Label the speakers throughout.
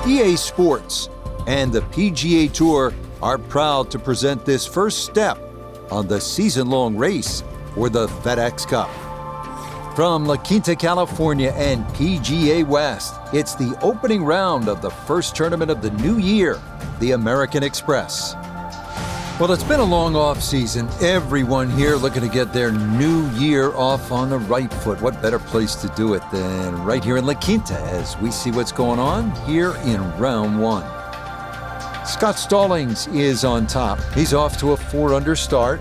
Speaker 1: EA Sports and the PGA Tour are proud to present this first step on the season-long race for the FedEx Cup. From La Quinta, California and PGA West, it's the opening round of the first tournament of the new year, the American Express. Well, it's been a long off season. Everyone here looking to get their new year off on the right foot. What better place to do it than right here in La Quinta as we see what's going on here in round one. Scott Stallings is on top. He's off to a 4-under start.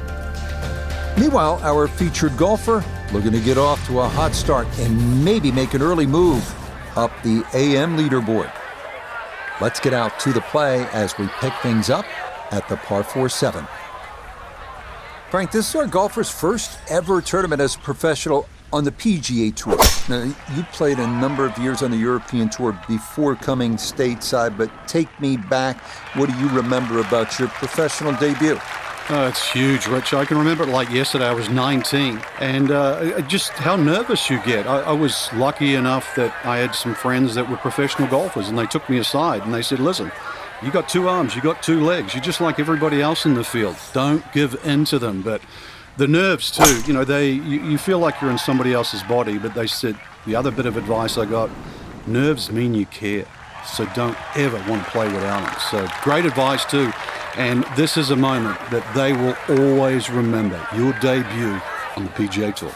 Speaker 1: Meanwhile, our featured golfer looking to get off to a hot start and maybe make an early move up the AM leaderboard. Let's get out to the play as we pick things up at the par 4-7. Frank, this is our golfer's first ever tournament as a professional on the PGA Tour. Now, you played a number of years on the European Tour before coming stateside, but take me back. What do you remember about your professional debut?
Speaker 2: Oh, it's huge, Rich. I can remember it like yesterday. I was 19, and just how nervous you get. I was lucky enough that I had some friends that were professional golfers, and they took me aside, and they said, listen, you got two arms, you got two legs, you're just like everybody else in the field. Don't give in to them. But the nerves, too, you know, you feel like you're in somebody else's body, but they said the other bit of advice I got, nerves mean you care, so don't ever want to play without them. So great advice, too. And this is a moment that they will always remember, your debut on the PGA Tour.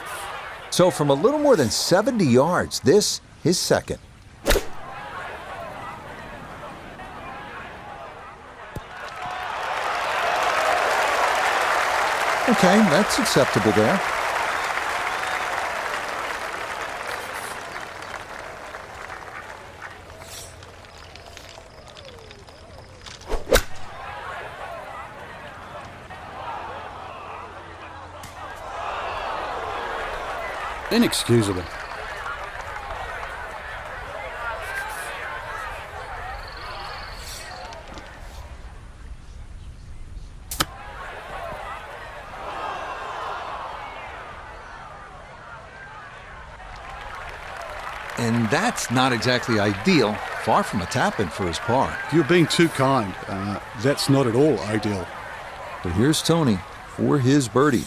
Speaker 1: So from a little more than 70 yards, this is second. Okay, that's acceptable there.
Speaker 2: Inexcusable.
Speaker 1: And that's not exactly ideal. Far from a tap-in for his par.
Speaker 2: You're being too kind. That's not at all ideal.
Speaker 1: But here's Tony for his birdie.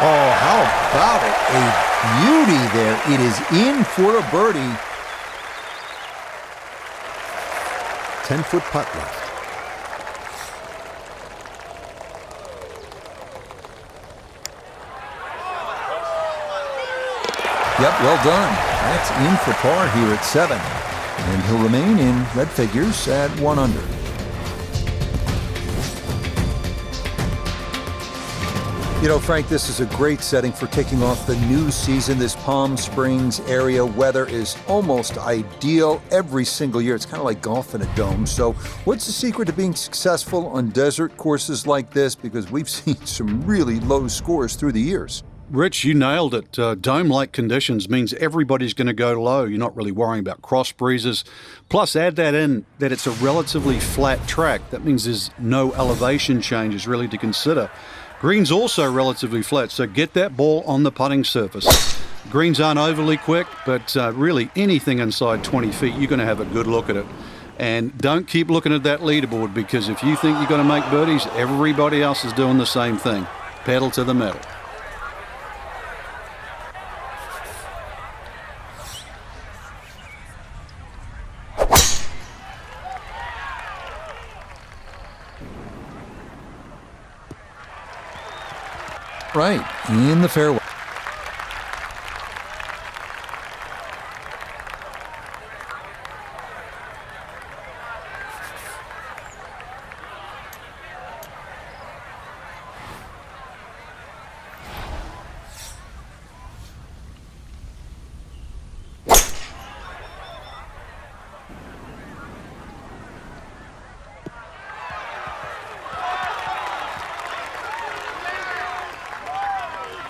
Speaker 1: Oh, how about it? A beauty there. It is in for a birdie. 10-foot putt left. Yep, well done. That's in for par here at 7. And he'll remain in red figures at 1 under. You know, Frank, this is a great setting for kicking off the new season. This Palm Springs area weather is almost ideal every single year. It's kind of like golf in a dome. So what's the secret to being successful on desert courses like this? Because we've seen some really low scores through the years.
Speaker 2: Rich, you nailed it. Dome-like conditions means everybody's going to go low. You're not really worrying about cross breezes. Plus, add that in that it's a relatively flat track. That means there's no elevation changes really to consider. Green's also relatively flat, so get that ball on the putting surface. Greens aren't overly quick, but really anything inside 20 feet, you're going to have a good look at it. And don't keep looking at that leaderboard, because if you think you're going to make birdies, everybody else is doing the same thing. Pedal to the metal.
Speaker 1: Right, in the fairway.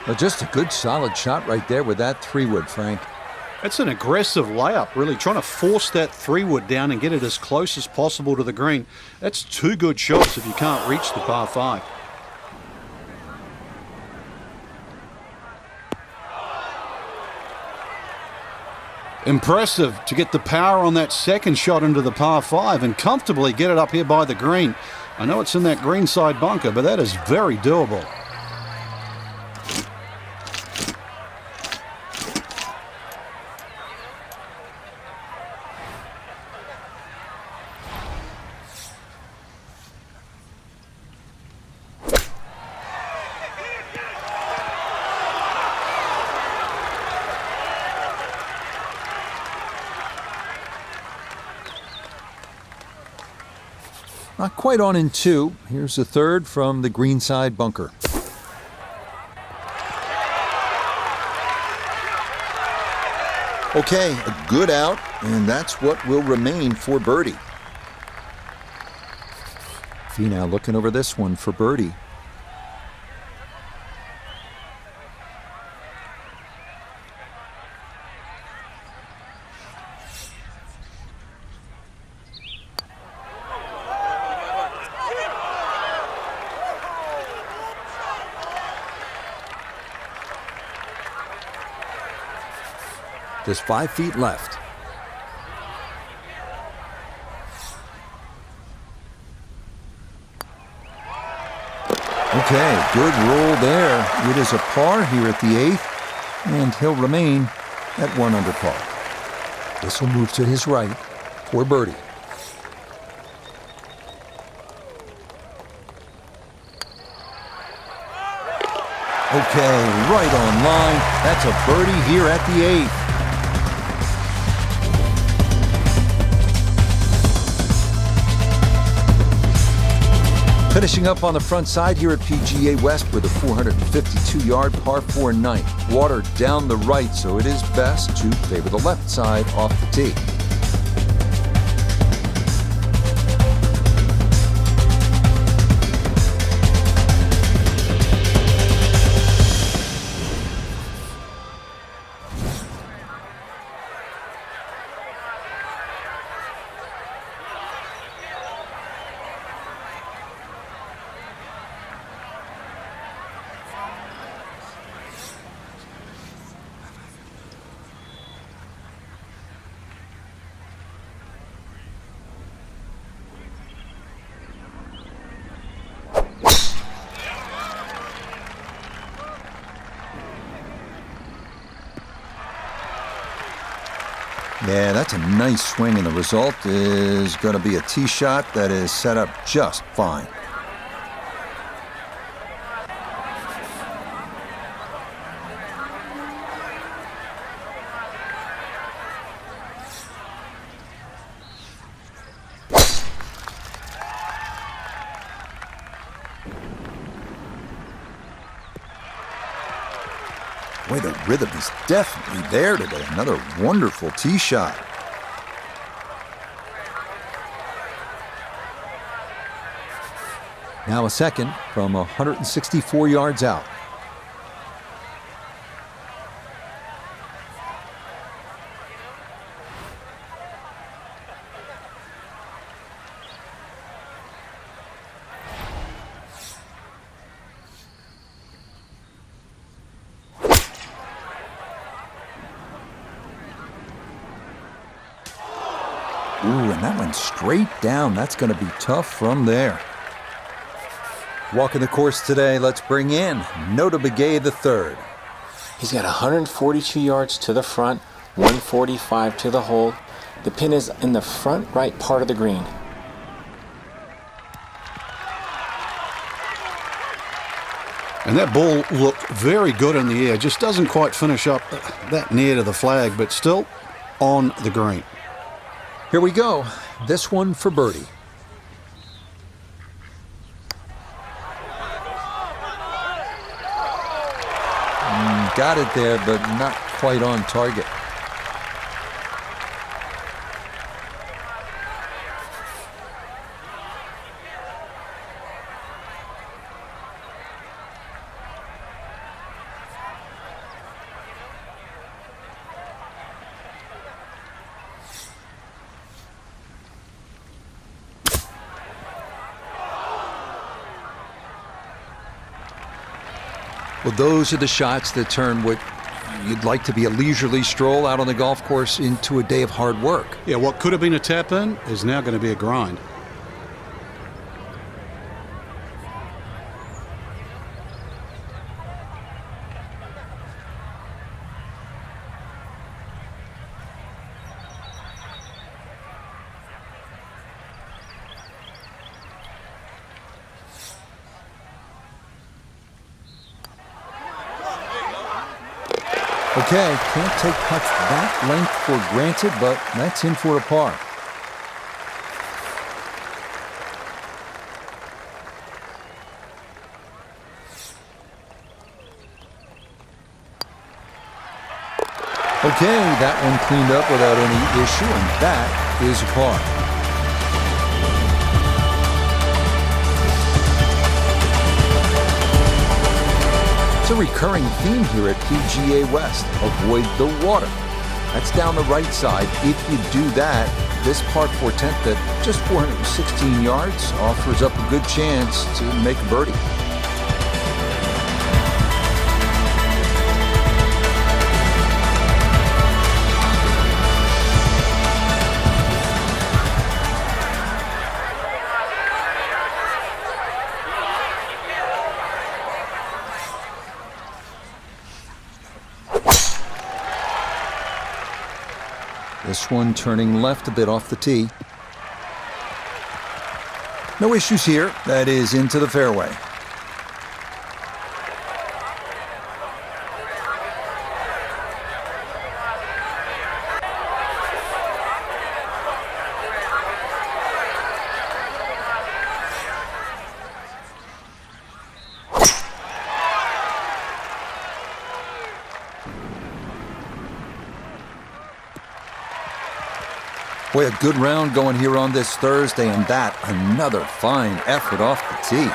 Speaker 1: Well, just a good solid shot right there with that 3-wood, Frank.
Speaker 2: It's an aggressive layup, really, trying to force that 3-wood down and get it as close as possible to the green. That's two good shots if you can't reach the par 5. Impressive to get the power on that second shot into the par 5 and comfortably get it up here by the green. I know it's in that greenside bunker, but that is very doable.
Speaker 1: Not quite on in 2. Here's the third from the greenside bunker. Okay, a good out, and that's what will remain for birdie. Finau looking over this one for birdie. Just 5 feet left. Okay, good roll there. It is a par here at the 8th, and he'll remain at 1 under par. This will move to his right for birdie. Okay, right on line. That's a birdie here at the 8th. Finishing up on the front side here at PGA West with a 452-yard par 4 ninth. Water down the right, so it is best to favor the left side off the tee. Yeah, that's a nice swing, and the result is going to be a tee shot that is set up just fine. Boy, the rhythm is definitely there today. Another wonderful tee shot. Now a second from 164 yards out. Ooh, and that went straight down. That's going to be tough from there. Walking the course today, let's bring in Nota Begay III.
Speaker 3: He's got 142 yards to the front, 145 to the hole. The pin is in the front right part of the green.
Speaker 2: And that ball looked very good in the air. Just doesn't quite finish up that near to the flag, but still on the green.
Speaker 1: Here we go. This one for birdie. Got it there, but not quite on target. Well, those are the shots that turn what you'd like to be a leisurely stroll out on the golf course into a day of hard work.
Speaker 2: Yeah, what could have been a tap-in is now going to be a grind.
Speaker 1: Okay, can't take putts that length for granted, but that's in for a par. Okay, that one cleaned up without any issue, and that is a par. It's a recurring theme here at PGA West. Avoid the water. That's down the right side. If you do that, this par 4 tenth at just 416 yards offers up a good chance to make a birdie. This one turning left a bit off the tee. No issues here. That is into the fairway. Boy, a good round going here on this Thursday, and that another fine effort off the tee.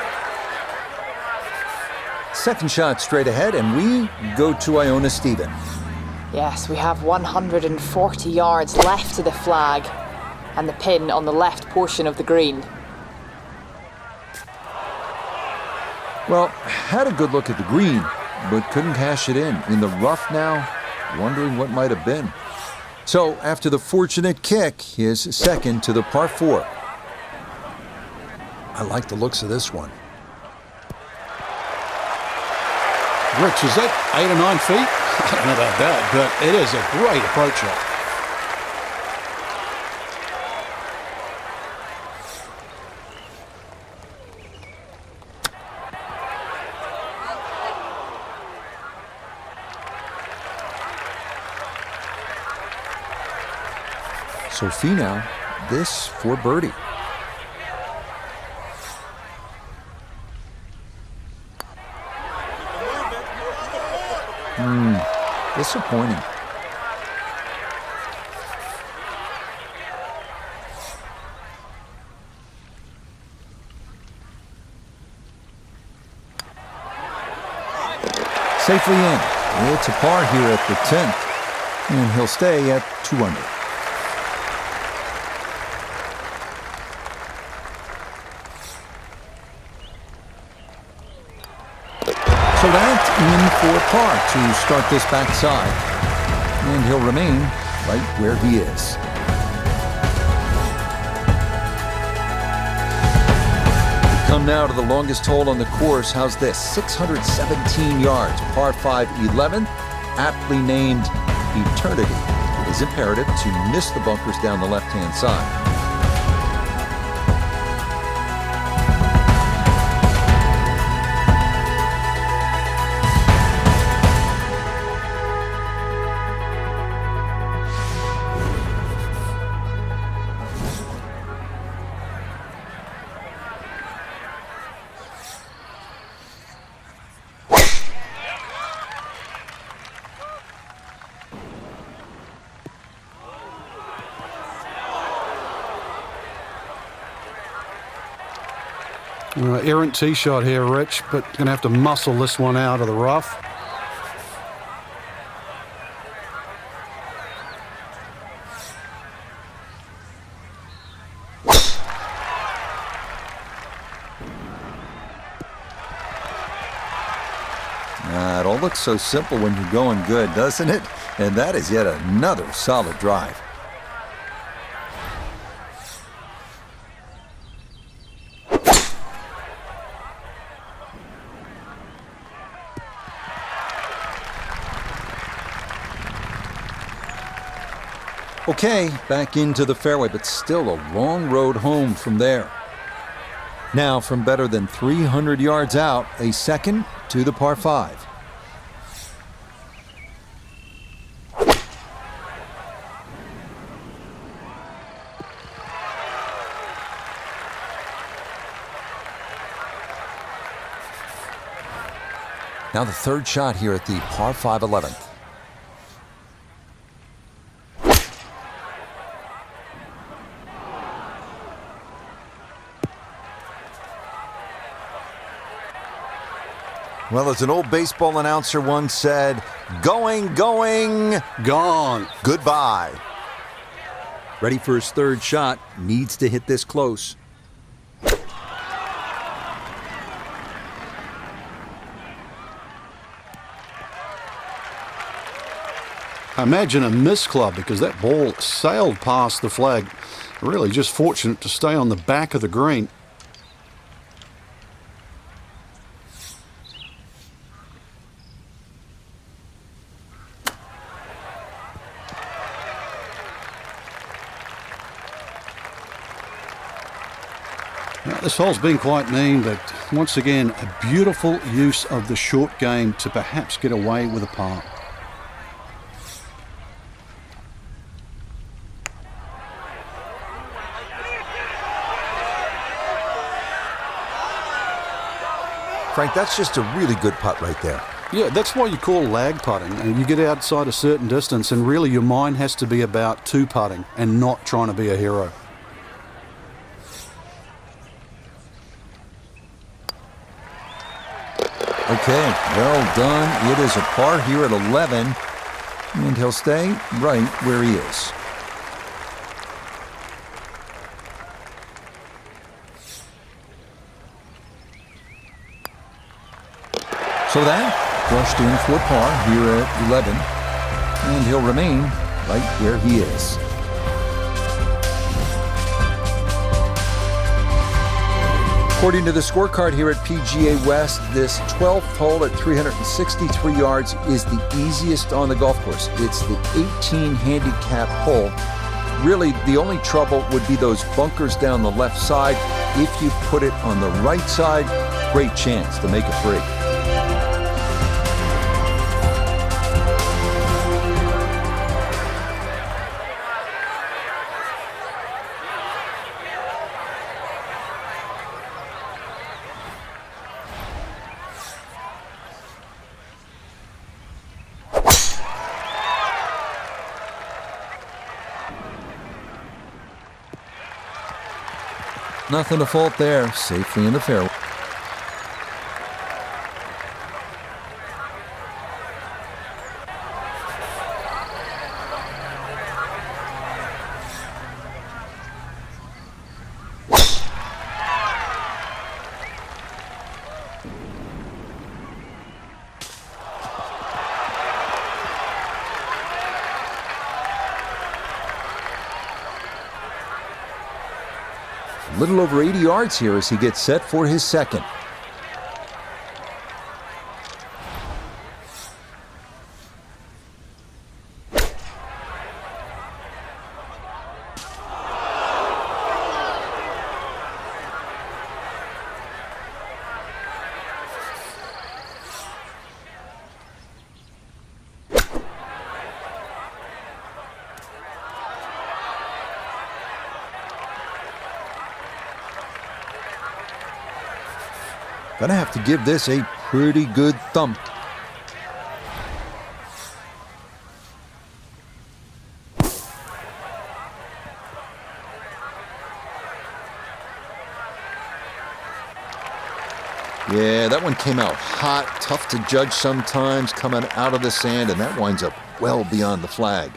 Speaker 1: Second shot straight ahead, and we go to Iona Stephen.
Speaker 4: Yes, we have 140 yards left to the flag and the pin on the left portion of the green.
Speaker 1: Well, had a good look at the green, but couldn't cash it in. In the rough now, wondering what might have been. So, after the fortunate kick, his second to the par 4. I like the looks of this one.
Speaker 2: Rich, is that 8 or 9 feet? I don't know about that, but it is a great approach shot.
Speaker 1: So Finau, this for birdie. Disappointing. Safely in. It's a par here at the 10th, and he'll stay at 2 under. So that's in for par to start this backside, and he'll remain right where he is. We come now to the longest hole on the course. How's this? 617 yards, par 5 11th, aptly named Eternity. It is imperative to miss the bunkers down the left-hand side.
Speaker 2: Errant tee shot here, Rich, but going to have to muscle this one out of the rough.
Speaker 1: It all looks so simple when you're going good, doesn't it? And that is yet another solid drive. Okay, back into the fairway, but still a long road home from there. Now, from better than 300 yards out, a second to the par 5. Now the third shot here at the par 5 11th. Well, as an old baseball announcer once said, going,
Speaker 2: Gone.
Speaker 1: goodbye. Ready for his third shot, needs to hit this close.
Speaker 2: Imagine a missed club because that ball sailed past the flag. Really just fortunate to stay on the back of the green. Now, this hole's been quite mean, but once again, a beautiful use of the short game to perhaps get away with a par.
Speaker 1: Frank, that's just a really good putt right there.
Speaker 2: Yeah, that's why you call lag putting. And you get outside a certain distance and really your mind has to be about two putting and not trying to be a hero.
Speaker 1: Okay, well done. It is a par here at 11, and he'll stay right where he is. So that brushed in for par here at 11, and he'll remain right where he is. According to the scorecard here at PGA West, this 12th hole at 363 yards is the easiest on the golf course. It's the 18 handicap hole. Really, the only trouble would be those bunkers down the left side. If you put it on the right side, great chance to make it free. Nothing to fault there, safely in the fairway. A little over 80 yards here as he gets set for his second. Gonna have to give this a pretty good thump. Yeah, that one came out hot, tough to judge sometimes, coming out of the sand, and that winds up well beyond the flag.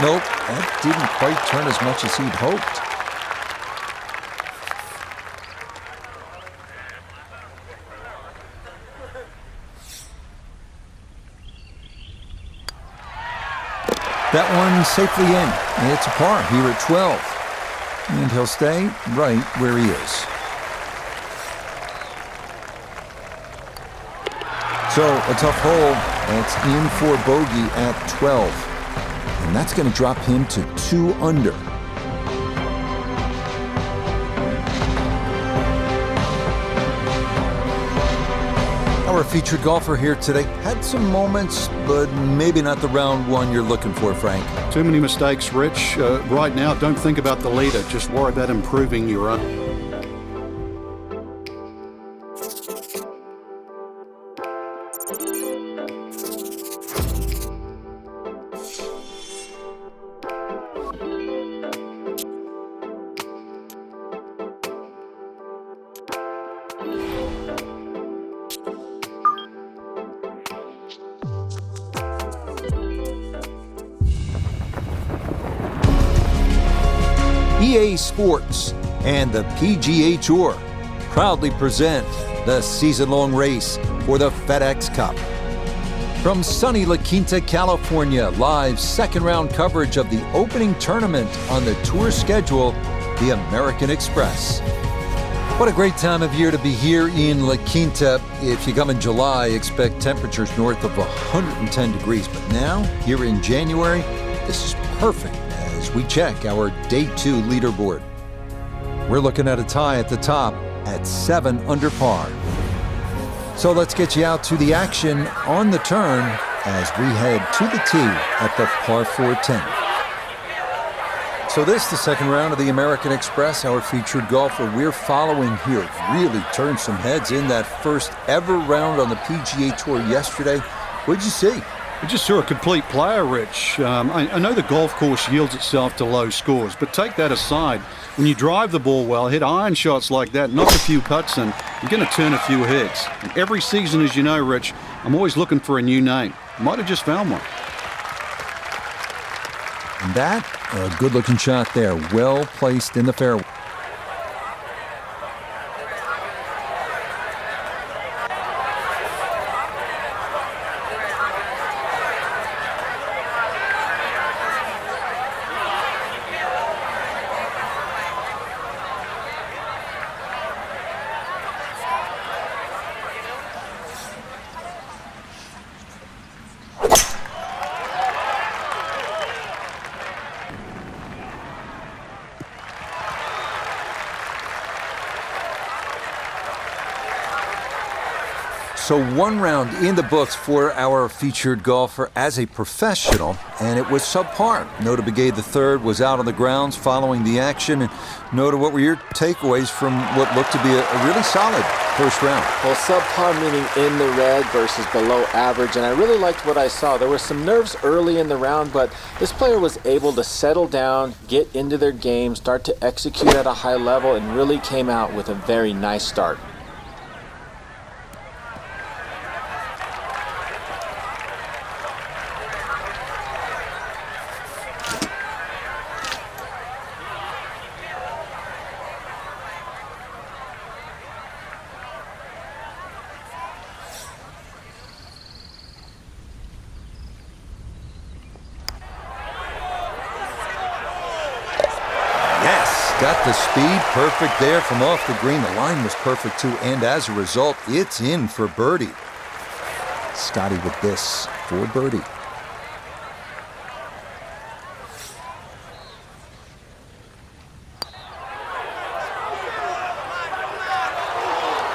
Speaker 1: Nope, that didn't quite turn as much as he'd hoped. That one safely in. It's a par here at 12. And he'll stay right where he is. So a tough hole. That's in for bogey at 12. And that's going to drop him to 2 under. Our featured golfer here today had some moments, but maybe not the round one you're looking for, Frank.
Speaker 2: Too many mistakes, Rich. Right now, don't think about the leader. Just worry about improving your own.
Speaker 1: EA Sports and the PGA Tour proudly present the season-long race for the FedEx Cup. From sunny La Quinta, California, live second-round coverage of the opening tournament on the tour schedule, the American Express. What a great time of year to be here in La Quinta. If you come in July, expect temperatures north of 110 degrees. But now, here in January, this is perfect as we check our Day 2 leaderboard. We're looking at a tie at the top at 7 under par. So let's get you out to the action on the turn as we head to the tee at the par 4 10. So this, the second round of the American Express, our featured golfer we're following here really turned some heads in that first ever round on the PGA Tour yesterday. What'd you see?
Speaker 2: We just saw a complete player, Rich. I know the golf course yields itself to low scores, but take that aside. When you drive the ball well, hit iron shots like that, knock a few putts in, you're going to turn a few heads. And every season, as you know, Rich, I'm always looking for a new name. Might have just found one.
Speaker 1: And that, a good-looking shot there, well placed in the fairway. So one round in the books for our featured golfer as a professional, and it was subpar. Nota Begay III was out on the grounds following the action. And Nota, what were your takeaways from what looked to be a really solid first round?
Speaker 3: Well, subpar meaning in the red versus below average, and I really liked what I saw. There were some nerves early in the round, but this player was able to settle down, get into their game, start to execute at a high level, and really came out with a very nice start.
Speaker 1: Got the speed perfect there from off the green. The line was perfect too, and as a result, it's in for birdie. Scotty with this for birdie.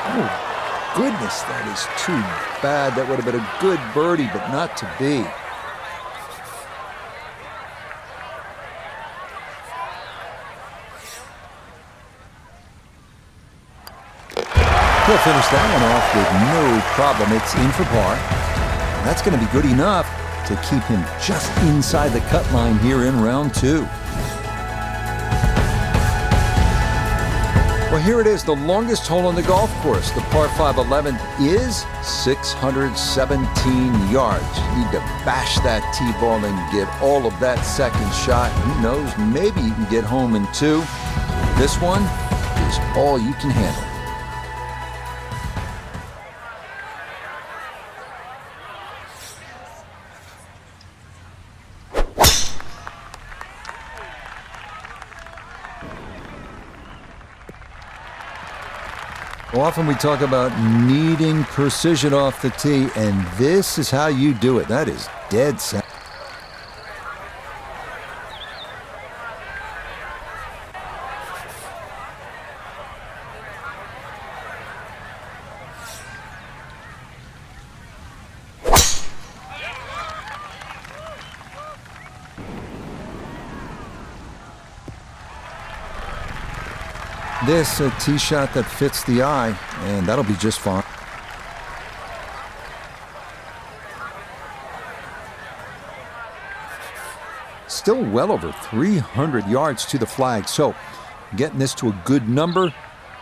Speaker 1: Oh, goodness, that is too bad. That would have been a good birdie, but not to be. He'll finish that one off with no problem. It's in for par. That's going to be good enough to keep him just inside the cut line here in round 2. Well, here it is, the longest hole on the golf course. The par 5 11th is 617 yards. You need to bash that tee ball and get all of that second shot. Who knows, maybe you can get home in 2. This one is all you can handle. Often we talk about needing precision off the tee, and this is how you do it. That is dead center. This a tee shot that fits the eye, and that'll be just fine. Still well over 300 yards to the flag, so getting this to a good number,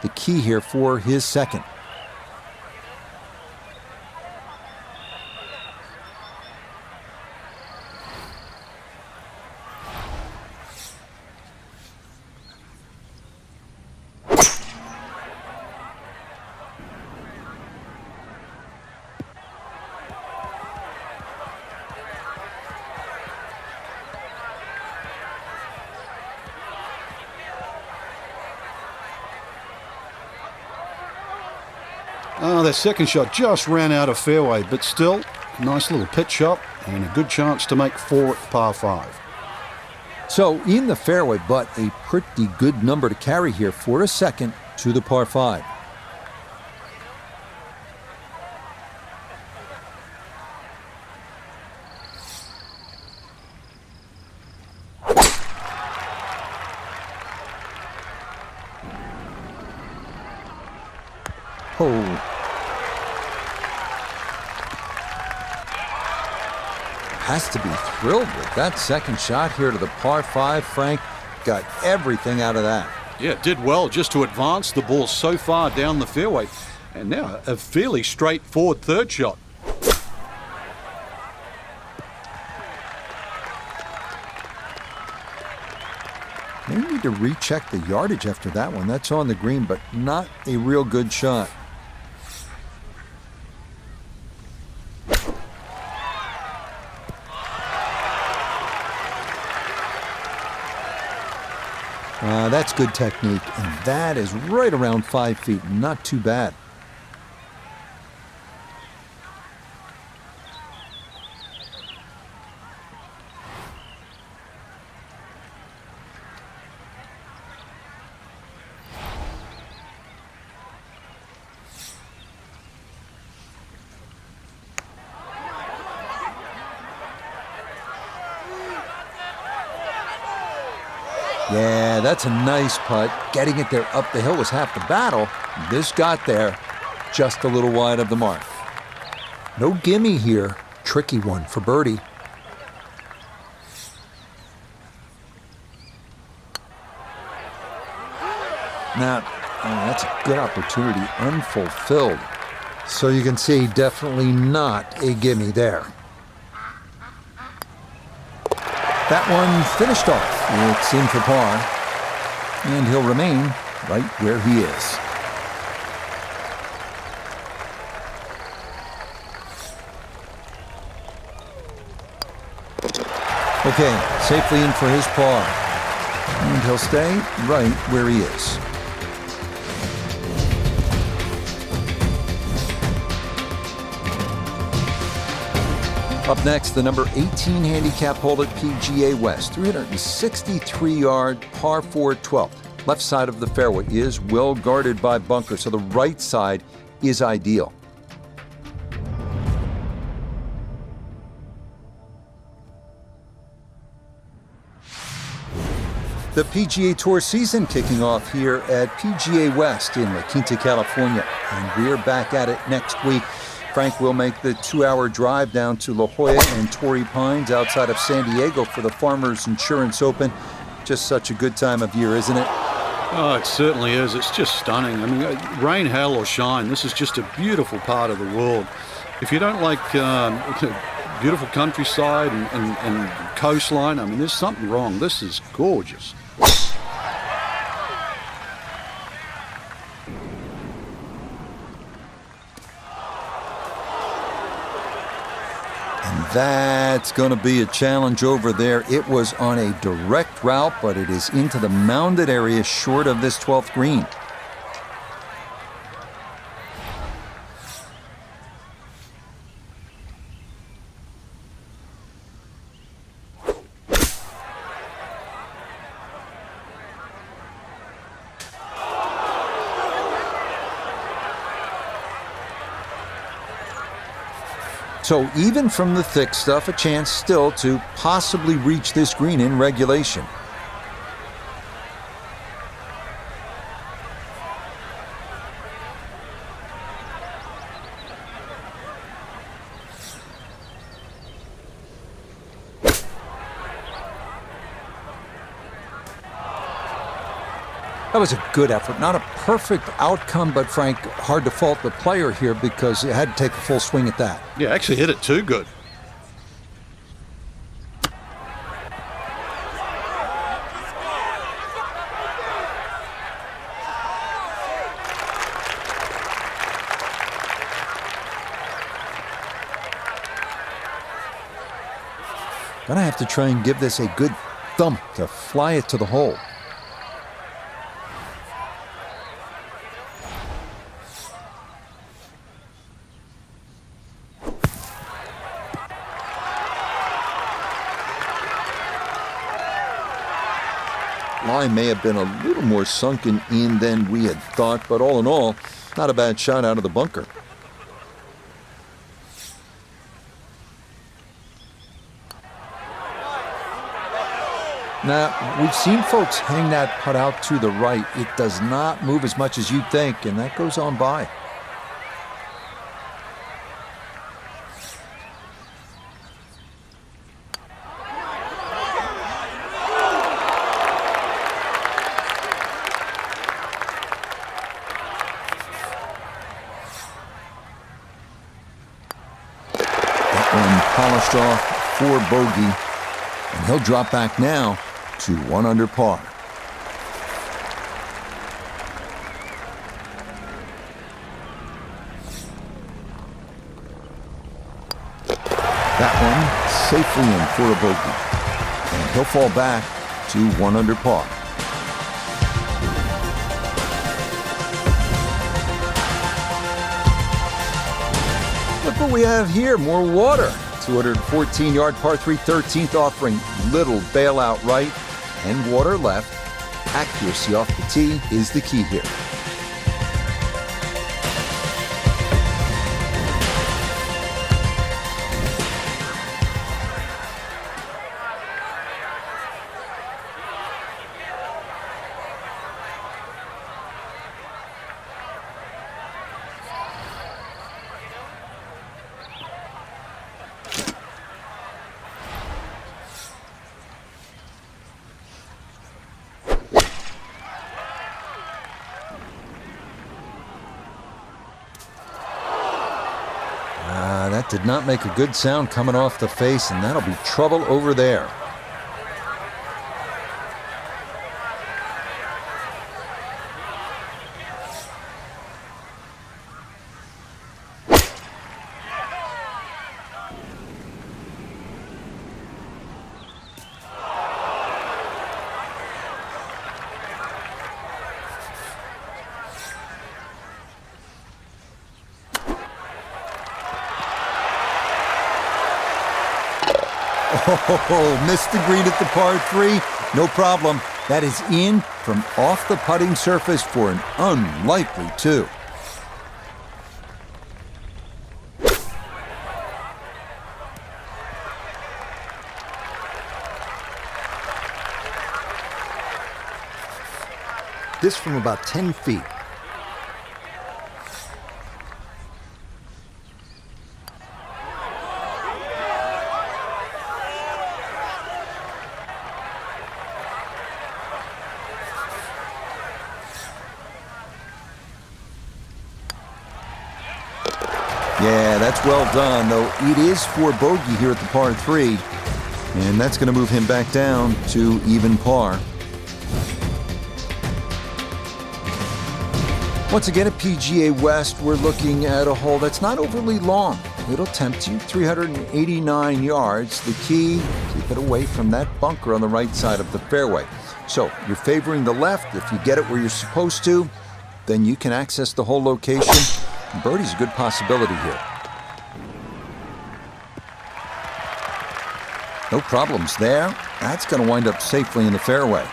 Speaker 1: the key here for his second.
Speaker 2: Oh, that second shot just ran out of fairway, but still, a nice little pitch shot and a good chance to make 4 at par 5.
Speaker 1: So in the fairway, but a pretty good number to carry here for a second to the par 5. Oh. Has to be thrilled with that second shot here to the par 5. Frank got everything out of that.
Speaker 2: Yeah, did well just to advance the ball so far down the fairway. And now a fairly straightforward third shot.
Speaker 1: They need to recheck the yardage after that one. That's on the green, but not a real good shot. That's good technique, and that is right around 5 feet. Not too bad. Yeah, that's a nice putt. Getting it there up the hill was half the battle. This got there just a little wide of the mark. No gimme here. Tricky one for birdie. Now, that's a good opportunity, unfulfilled. So you can see, definitely not a gimme there. That one finished off. It's in for par, and he'll remain right where he is. Okay, safely in for his par, and he'll stay right where he is. Up next, the number 18 handicap hole at PGA West, 363-yard par 4 12th. Left side of the fairway is well guarded by bunkers, so the right side is ideal. The PGA Tour season kicking off here at PGA West in La Quinta, California, and we're back at it next week. Frank will make the 2-hour drive down to La Jolla and Torrey Pines outside of San Diego for the Farmers Insurance Open. Just such a good time of year, isn't it?
Speaker 2: Oh, it certainly is. It's just stunning. I mean, rain, hail, or shine, this is just a beautiful part of the world. If you don't like beautiful countryside and coastline, I mean, there's something wrong. This is gorgeous.
Speaker 1: And that's going to be a challenge over there. It was on a direct route, but it is into the mounded area short of this 12th green. So even from the thick stuff, a chance still to possibly reach this green in regulation. That was a good effort. Not a perfect outcome, but Frank, hard to fault the player here because he had to take a full swing at that.
Speaker 2: Yeah, actually hit it too good.
Speaker 1: Gonna have to try and give this a good thump to fly it to the hole. Line may have been a little more sunken in than we had thought, but all in all, not a bad shot out of the bunker. Now, we've seen folks hang that putt out to the right. It does not move as much as you'd think, and that goes on by. Polished off for bogey, and he'll drop back now to 1 under par. That one safely in for a bogey, and he'll fall back to 1 under par. Look what we have here, more water. 214-yard par 3 13th offering, little bailout right and water left. Accuracy off the tee is the key here. That did not make a good sound coming off the face, and that'll be trouble over there. Oh, missed the green at the par 3. No problem. That is in from off the putting surface for an unlikely 2. This from about 10 feet. Yeah, that's well done, though it is for bogey here at the par 3. And that's going to move him back down to even par. Once again at PGA West, we're looking at a hole that's not overly long. It'll tempt you, 389 yards. The key, keep it away from that bunker on the right side of the fairway. So you're favoring the left. If you get it where you're supposed to, then you can access the whole location. Birdie's a good possibility here. No problems there. That's going to wind up safely in the fairway.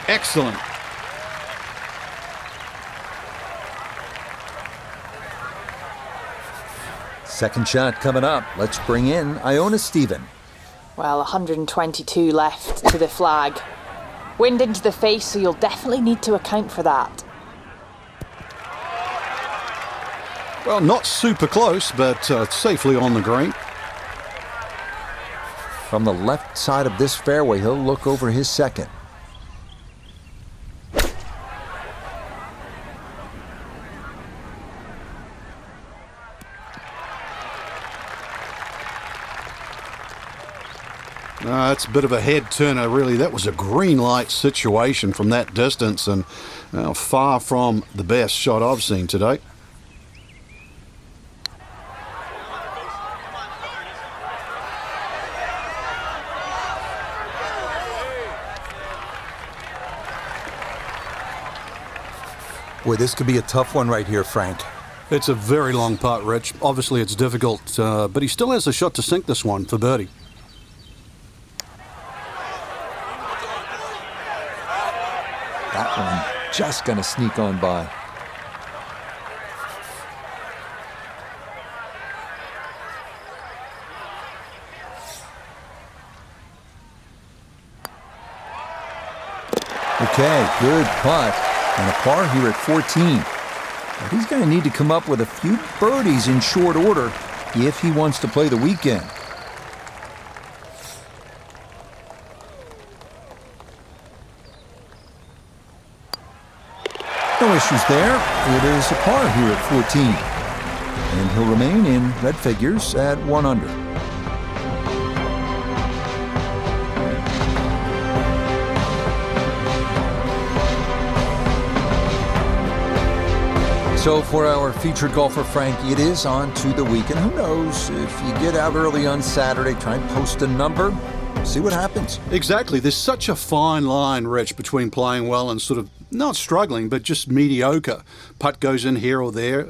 Speaker 2: Excellent.
Speaker 1: Second shot coming up. Let's bring in Iona Stephen.
Speaker 4: Well, 122 left to the flag. Wind into the face, so you'll definitely need to account for that.
Speaker 2: Well, not super close, but safely on the green.
Speaker 1: From the left side of this fairway, he'll look over his second.
Speaker 2: It's a bit of a head turner, really. That was a green light situation from that distance, and far from the best shot I've seen today.
Speaker 1: Boy, this could be a tough one right here, Frank.
Speaker 2: It's a very long putt, Rich. Obviously, it's difficult, but he still has a shot to sink this one for birdie.
Speaker 1: That one just going to sneak on by. Okay, good putt. And a par here at 14. But he's going to need to come up with a few birdies in short order if he wants to play the weekend. No issues there. It is a par here at 14. And he'll remain in red figures at 1 under. So for our featured golfer, Frank, it is on to the weekend. Who knows? If you get out early on Saturday, try and post a number, see what happens.
Speaker 2: Exactly. There's such a fine line, Rich, between playing well and sort of not struggling, but just mediocre. Putt goes in here or there.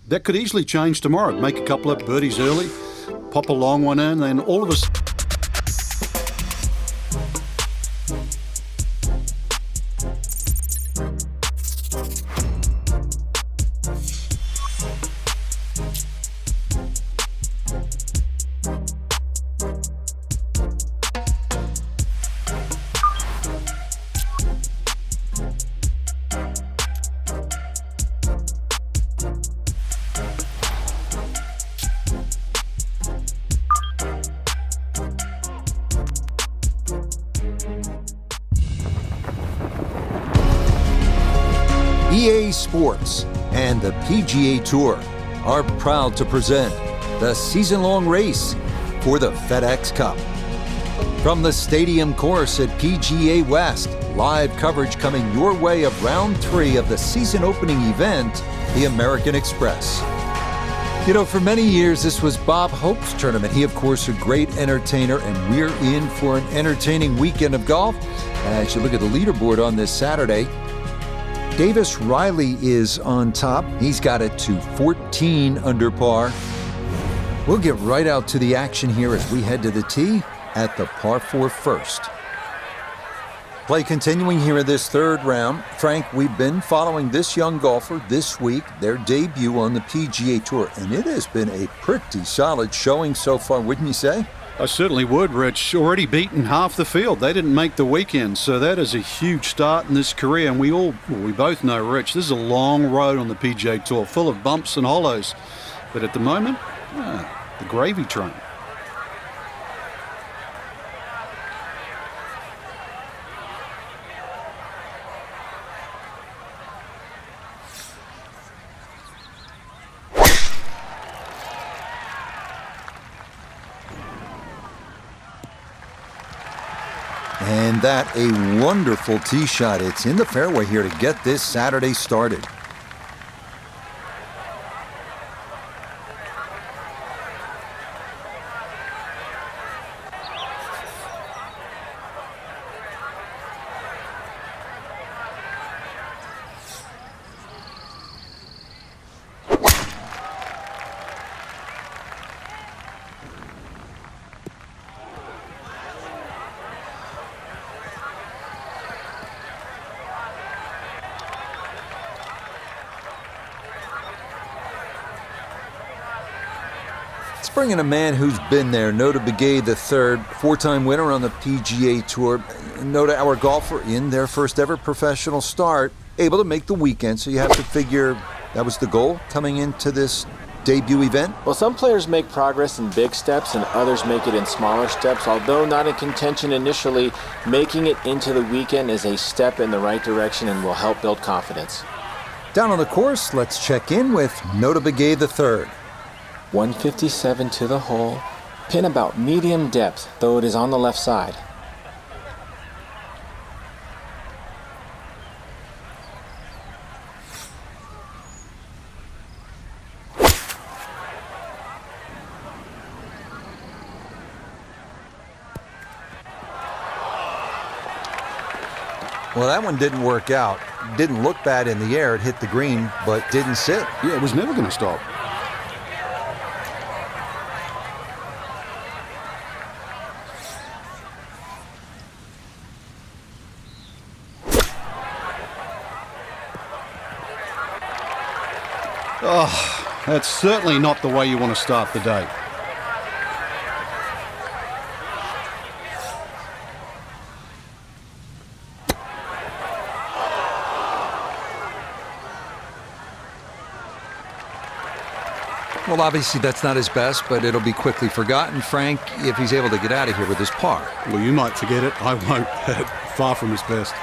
Speaker 2: That could easily change tomorrow. Make a couple of birdies early, pop a long one in, then all of a sudden.
Speaker 1: EA Sports and the PGA Tour are proud to present the season-long race for the FedEx Cup. From the stadium course at PGA West, live coverage coming your way of round 3 of the season opening event, the American Express. You know, for many years, this was Bob Hope's tournament. He, of course, a great entertainer, and we're in for an entertaining weekend of golf. As you look at the leaderboard on this Saturday, Davis Riley is on top. He's got it to 14 under par. We'll get right out to the action here as we head to the tee at the par 4 first. Play continuing here in this third round. Frank, we've been following this young golfer this week, their debut on the PGA Tour, and it has been a pretty solid showing so far, wouldn't you say?
Speaker 2: I certainly would, Rich. Already beaten half the field. They didn't make the weekend, so that is a huge start in this career. And we both know, Rich, this is a long road on the PGA Tour, full of bumps and hollows. But at the moment, the gravy train.
Speaker 1: And that a wonderful tee shot. It's in the fairway here to get this Saturday started. Let's bring in a man who's been there. Nota Begay III, four-time winner on the PGA Tour. Nota, our golfer in their first ever professional start, able to make the weekend. So you have to figure that was the goal coming into this debut event?
Speaker 3: Well, some players make progress in big steps and others make it in smaller steps. Although not in contention initially, making it into the weekend is a step in the right direction and will help build confidence.
Speaker 1: Down on the course, let's check in with Nota Begay III.
Speaker 3: 157 to the hole. Pin about medium depth, though it is on the left side.
Speaker 1: Well, that one didn't work out. Didn't look bad in the air. It hit the green, but didn't sit.
Speaker 2: Yeah, it was never going to stop. Oh, that's certainly not the way you want to start the day.
Speaker 1: Well, obviously that's not his best, but it'll be quickly forgotten, Frank, if he's able to get out of here with his par.
Speaker 2: Well, you might forget it. I won't. Far from his best.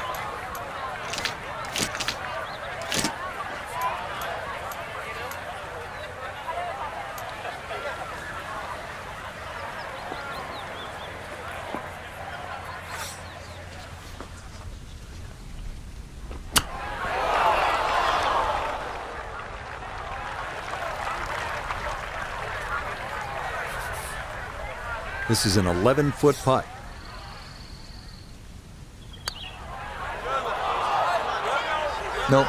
Speaker 1: This is an 11-foot putt. Nope.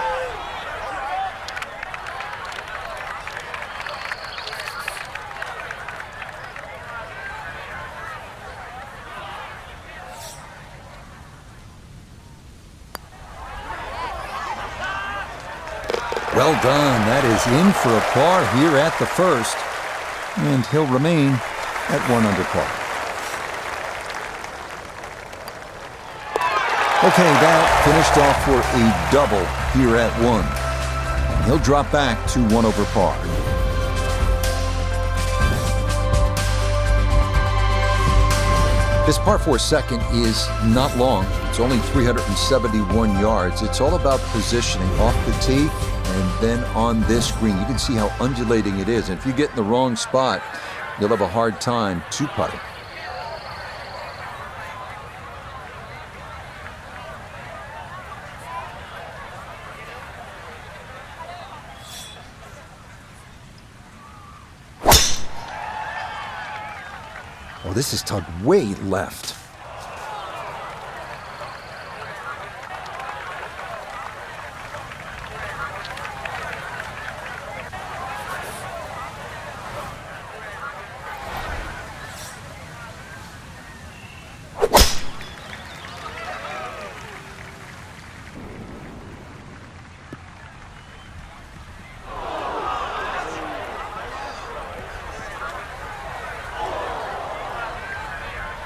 Speaker 1: Well done. That is in for a par here at the first. And he'll remain at 1 under par. Okay, that finished off for a double here at 1. And he'll drop back to 1 over par. This par 4 second is not long. It's only 371 yards. It's all about positioning off the tee and then on this green. You can see how undulating it is. And if you get in the wrong spot, you'll have a hard time two-putting. Oh, this is tugged way left.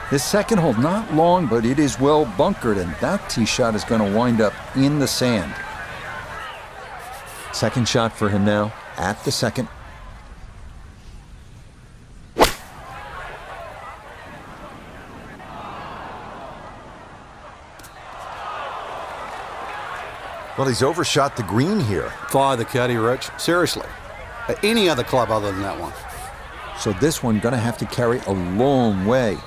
Speaker 1: This second hole, not long, but it is well bunkered, and that tee shot is going to wind up in the sand. Second shot for him now at the second. Well, he's overshot the green here.
Speaker 2: Fire the caddy, Rich. Seriously. Any other club other than that one.
Speaker 1: So this one going to have to carry a long way.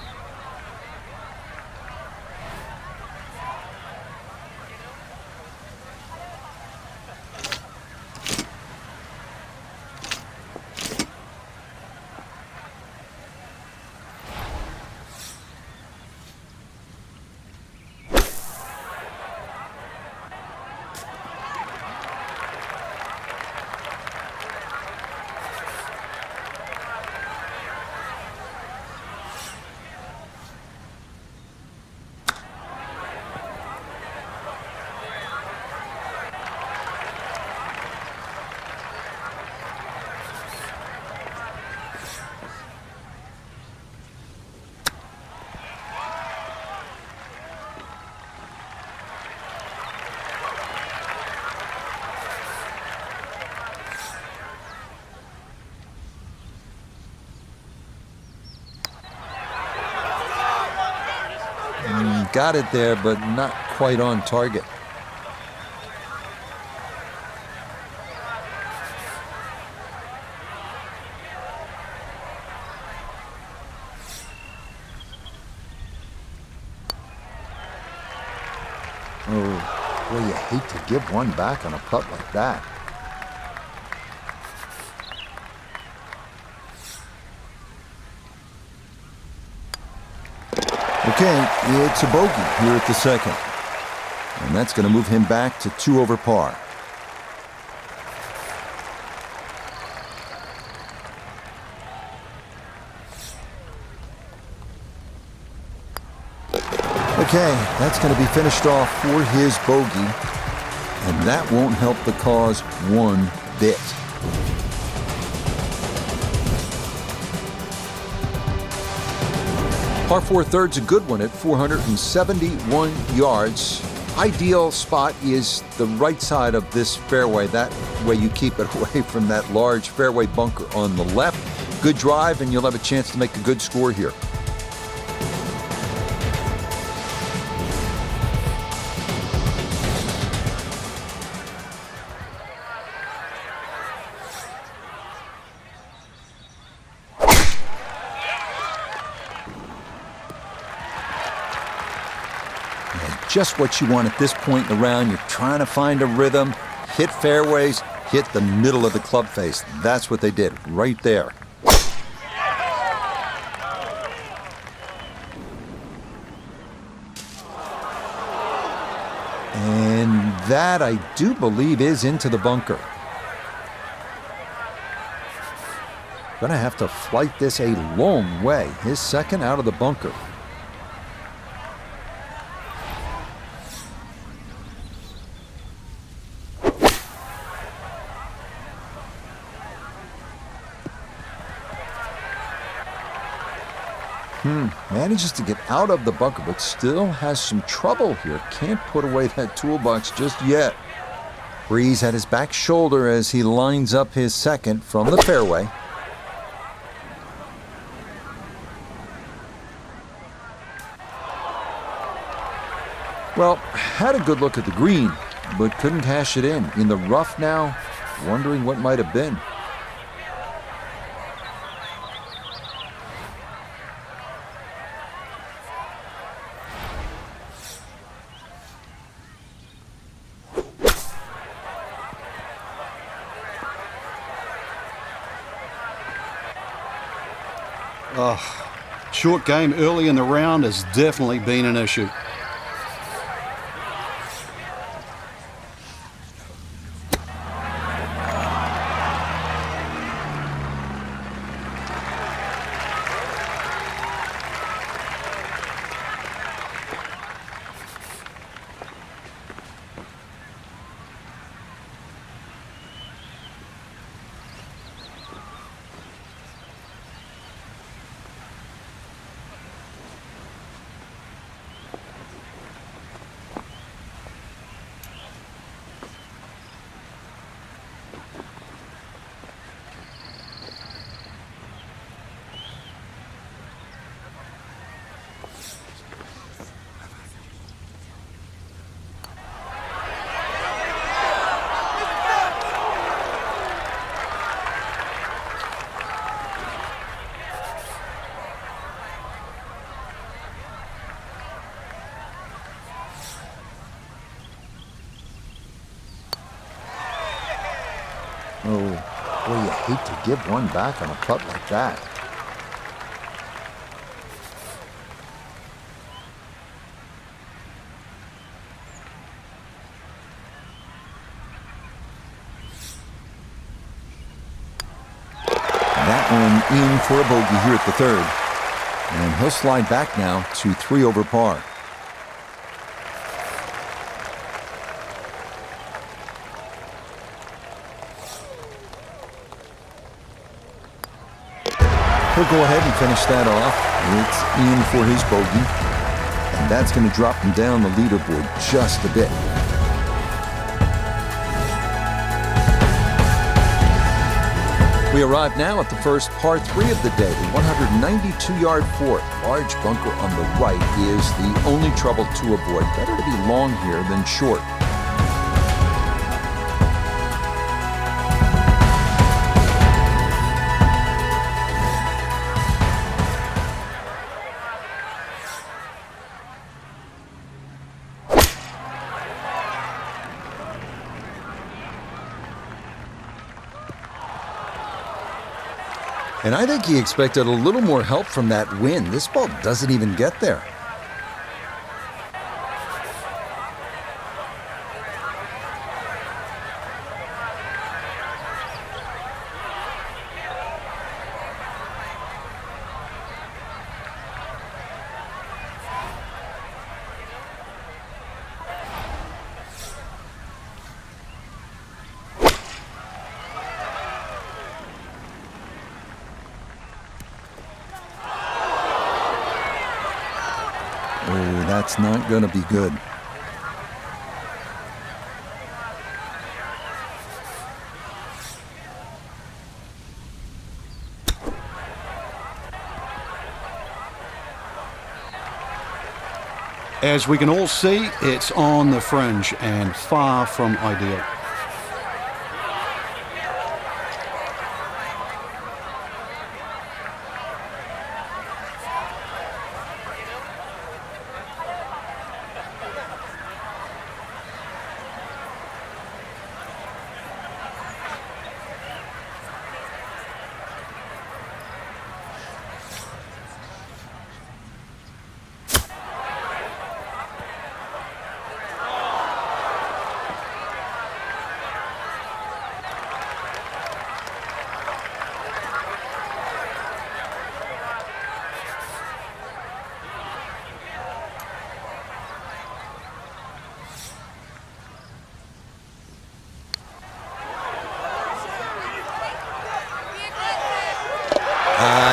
Speaker 1: Got it there, but not quite on target. Oh, boy, you hate to give one back on a putt like that. Okay, it's a bogey here at the second. And that's going to move him back to 2 over par. Okay, that's going to be finished off for his bogey. And that won't help the cause one bit. Par 4 third's a good one at 471 yards. Ideal spot is the right side of this fairway. That way you keep it away from that large fairway bunker on the left. Good drive, and you'll have a chance to make a good score here. Just what you want at this point in the round. You're trying to find a rhythm, hit fairways, hit the middle of the club face. That's what they did right there. And that, I do believe, is into the bunker. Gonna have to flight this a long way. His second out of the bunker. Manages to get out of the bunker, but still has some trouble here. Can't put away that toolbox just yet. Breeze at his back shoulder as he lines up his second from the fairway. Well, had a good look at the green, but couldn't cash it in. In the rough now, wondering what might have been.
Speaker 2: Short game early in the round has definitely been an issue.
Speaker 1: Oh, boy, you hate to give one back on a putt like that. That one in for a bogey here at the third. And he'll slide back now to 3 over par. He'll go ahead and finish that off. It's in for his bogey. And that's going to drop him down the leaderboard just a bit. We arrive now at the first par 3 of the day, the 192-yard fourth. Large bunker on the right is the only trouble to avoid. Better to be long here than short. And I think he expected a little more help from that wind. This ball doesn't even get there. Oh, that's not going to be good.
Speaker 2: As we can all see, it's on the fringe and far from ideal.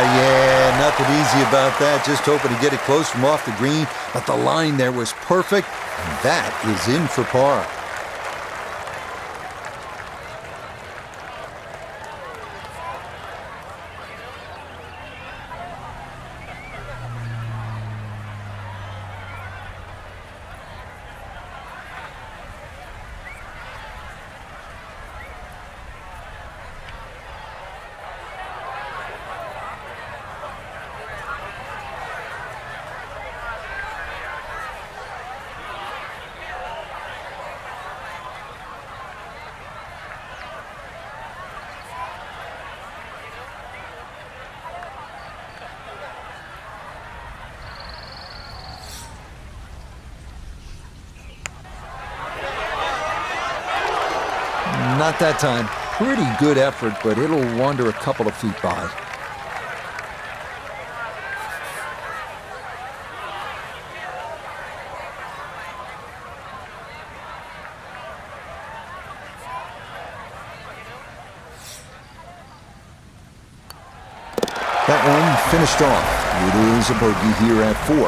Speaker 1: Yeah, nothing easy about that. Just hoping to get it close from off the green, but the line there was perfect, and that is in for par. Not that time. Pretty good effort, but it'll wander a couple of feet by. That one finished off. It is a bogey here at 4.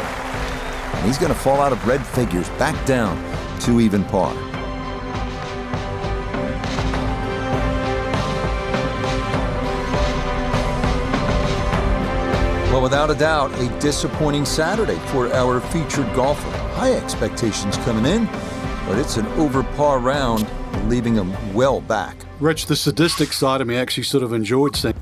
Speaker 1: And he's going to fall out of red figures back down to even par. Well, without a doubt, a disappointing Saturday for our featured golfer. High expectations coming in, but it's an over par round, leaving him well back.
Speaker 2: Rich, the sadistic side of me actually sort of enjoyed seeing